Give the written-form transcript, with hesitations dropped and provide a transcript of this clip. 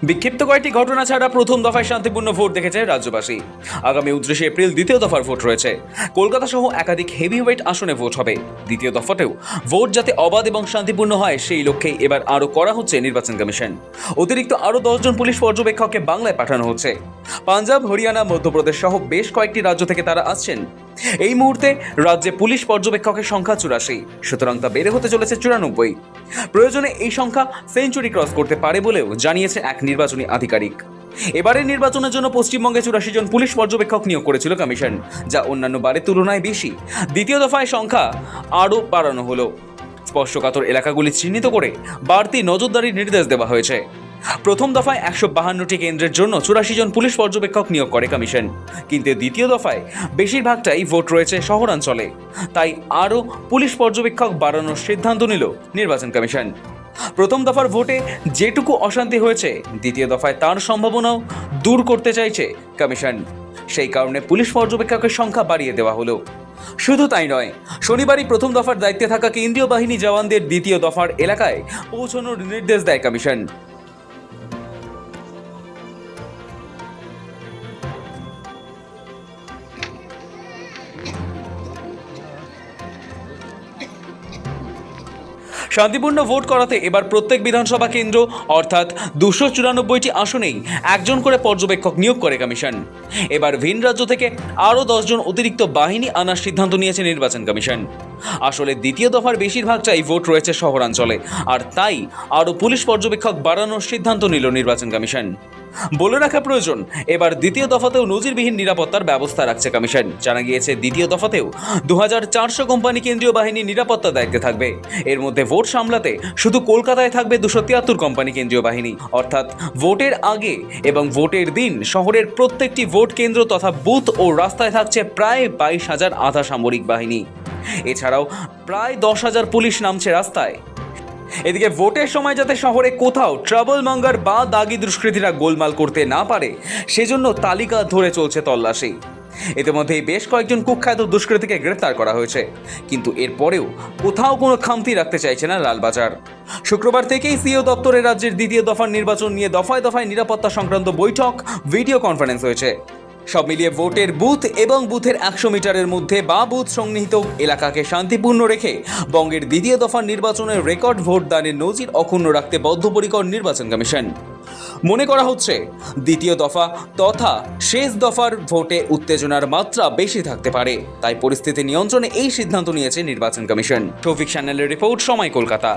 বিক্ষিপ্ত কয়েকটি ঘটনা ছাড়া প্রথম দফায় শান্তিপূর্ণ ভোট দেখেছে রাজ্যবাসী। আগামী 29 এপ্রিল দ্বিতীয় দফার ভোট রয়েছে। কলকাতা সহ একাধিক হেভিওয়েট আসনে ভোট হবে। দ্বিতীয় দফাতেও ভোট যাতে অবাধ এবং শান্তিপূর্ণ হয় সেই লক্ষ্যেই এবার আরও করা হচ্ছে নির্বাচন কমিশন। অতিরিক্ত আরও 10 জন পুলিশ পর্যবেক্ষককে বাংলায় পাঠানো হচ্ছে। পাঞ্জাব, হরিয়ানা, মধ্যপ্রদেশ সহ বেশ কয়েকটি রাজ্য থেকে তারা আসছেন। এই মুহূর্তে রাজ্যে পুলিশ পর্যবেক্ষকের সংখ্যা 84, সুতরাং তা বেড়ে হতে চলেছে 94। প্রয়োজনে এই সংখ্যা সেঞ্চুরি ক্রস করতে পারে বলেও জানিয়েছে এক নির্বাচনী আধিকারিক। এবারের নির্বাচনের জন্য পশ্চিমবঙ্গে 84 জন পুলিশ পর্যবেক্ষক নিয়োগ করেছিল কমিশন, যা অন্যান্য বারের তুলনায় বেশি। দ্বিতীয় দফায় সংখ্যা আরও বাড়ানো হলো। স্পর্শকাতর এলাকাগুলি চিহ্নিত করে বাড়তি নজরদারির নির্দেশ দেওয়া হয়েছে। প্রথম দফায় 152টি কেন্দ্রের জন্য 84 জন পুলিশ পর্যবেক্ষক নিয়োগ করে কমিশন, কিন্তু দ্বিতীয় দফায় বেশিরভাগটাই ভোট রয়েছে শহরাঞ্চলে, তাই আরও পুলিশ পর্যবেক্ষক বাড়ানোর সিদ্ধান্ত নিল নির্বাচন কমিশন। প্রথম দফার ভোটে যেটুকু অশান্তি হয়েছে, দ্বিতীয় দফায় তার সম্ভাবনাও দূর করতে চাইছে কমিশন। সেই কারণে পুলিশ পর্যবেক্ষকের সংখ্যা বাড়িয়ে দেওয়া হলো। শুধু তাই নয়, শনিবারই প্রথম দফার দায়িত্বে থাকা কেন্দ্রীয় বাহিনী জওয়ানদের দ্বিতীয় দফার এলাকায় পৌঁছানোর নির্দেশ দেয় কমিশন। শান্তিপূর্ণ ভোট করাতে এবার প্রত্যেক বিধানসভা কেন্দ্র অর্থাৎ 294টি আসনেই একজন করে পর্যবেক্ষক নিয়োগ করে কমিশন। এবার ভিন রাজ্য থেকে আরও 10 জন অতিরিক্ত বাহিনী আনার সিদ্ধান্ত নিয়েছে নির্বাচন কমিশন। আসলে দ্বিতীয় দফার বেশিরভাগটাই ভোট রয়েছে শহরাঞ্চলে, আর তাই আরও পুলিশ পর্যবেক্ষক বাড়ানোর সিদ্ধান্ত নিল নির্বাচন কমিশন। বলে রাখা প্রয়োজন, এবার দ্বিতীয় দফাতেও নজিরবিহীন নিরাপত্তার ব্যবস্থা রাখছে কমিশন। জানা গিয়েছে দ্বিতীয় দফাতেও 2400 কোম্পানি কেন্দ্রীয় বাহিনী নিরাপত্তার দায়িত্বে থাকবে। এর মধ্যে ভোট সামলাতে শুধু কলকাতায় থাকবে 273 কোম্পানি কেন্দ্রীয় বাহিনী। অর্থাৎ ভোটের আগে এবং ভোটের দিন শহরের প্রত্যেকটি ভোট কেন্দ্র তথা বুথ ও রাস্তায় থাকছে প্রায় 22,000 আধা সামরিক বাহিনী। এছাড়াও প্রায় 10,000 পুলিশ নামছে রাস্তায়। এদিকে ভোটের সময় যাতে শহরে কোথাও ট্রাবল মঙ্গার বা দাগি দুষ্কৃতীরা গোলমাল করতে না পারে, সেজন্য তালিকা ধরে চলছে তল্লাশি। ইতিমধ্যেই বেশ কয়েকজন কুখ্যাত দুষ্কৃতীকে গ্রেফতার করা হয়েছে, কিন্তু এরপরেও কোথাও কোনো খামতি রাখতে চাইছে না লালবাজার। শুক্রবার থেকেই সিও দপ্তরে রাজ্যের দ্বিতীয় দফার নির্বাচন নিয়ে দফায় দফায় নিরাপত্তা সংক্রান্ত বৈঠক, ভিডিও কনফারেন্স হয়েছে। সব মিলিয়ে ভোটের বুথ এবং বুথের 100 মিটারের মধ্যে বা বুথ সংনিহিত এলাকাকে শান্তিপূর্ণ রেখে বঙ্গের দ্বিতীয় দফার নির্বাচনের রেকর্ড ভোটদানের নজির অক্ষুণ্ণ রাখতে বদ্ধপরিকর নির্বাচন কমিশন। মনে করা হচ্ছে দ্বিতীয় দফা তথা শেষ দফার ভোটে উত্তেজনার মাত্রা বেশি থাকতে পারে, তাই পরিস্থিতি নিয়ন্ত্রণে এই সিদ্ধান্ত নিয়েছে নির্বাচন কমিশন। টফিক চ্যানেলের রিপোর্ট, সময়, কলকাতা।